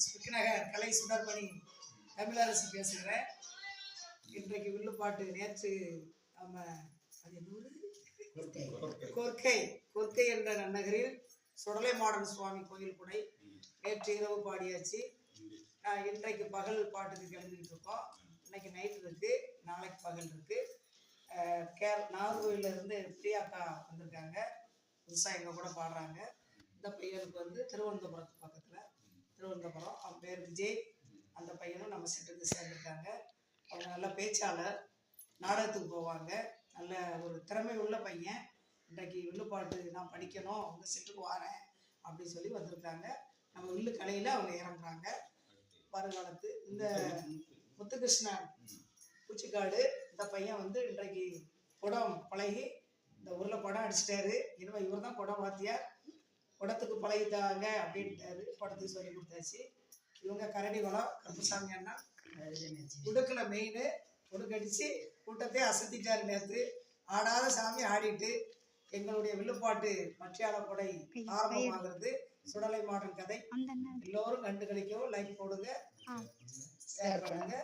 விக்னகர் கலை சுடர்மணி தமிழரசி பேசுகிறேன். இன்றைக்கு வில்லுப்பாட்டு நேற்று நம்ம அது கொர்க்கை என்ற நன்னகரில் சுடலை மாடன் சுவாமி கோயில் குடை நேற்று இரவு பாடியாச்சு. இன்றைக்கு பகல் பாட்டுக்கு கிளம்பிட்டு இருக்கோம். இன்னைக்கு நைட் இருக்கு, நாளைக்கு பகல் இருக்கு. நாகர்கோயில இருந்து பிரியாக்கா வந்திருக்காங்க, புதுசாக எங்க கூட பாடுறாங்க. இந்த பையனுக்கு வந்து திருவனந்தபுரத்து பக்கத்துல திருவனந்தபுரம், அவன் பேர் விஜய். அந்த பையனும் நம்ம செட்டுக்கு சேர்ந்துருக்காங்க. அவங்க நல்ல பேச்சாளர், நாடகத்துக்கு போவாங்க, நல்ல ஒரு திறமை உள்ள பையன். இன்றைக்கு வில்லுப்பாட்டு நான் படிக்கணும், உங்கள் செட்டுக்கு வரேன் அப்படின்னு சொல்லி வந்திருக்காங்க. நம்ம வில்லு கலையில் அவங்க இறங்குறாங்க. வருங்காலத்து இந்த முத்துகிருஷ்ணன் பூச்சிக்காடு, இந்த பையன் வந்து இன்றைக்கு குடம் பழகி இந்த ஊரில் குடம் அடிச்சிட்டாரு. இனிமேல் இவர் தான் குடம் வாத்தியார், குடத்துக்கு பழகிட்டாங்க அப்படின்ட்டாரு. குடத்துக்கு சொல்லி கொடுத்தாச்சு. இவங்க கரடி குளம் கருப்புசாமி அண்ணா உடுக்கல மெயின் உடுக்கடிச்சு கூட்டத்தையே அசத்திட்டாரு. நேற்று ஆடாத சாமி ஆடிட்டு எங்களுடைய வில்லுப்பாட்டு மற்றையாள கொடை ஆரம்பமாகிறது. சுடலை மாடன் கதை எல்லோரும் கண்டு கழிக்கவும் லைக் போடுங்க, ஷேர் பண்ணுங்க.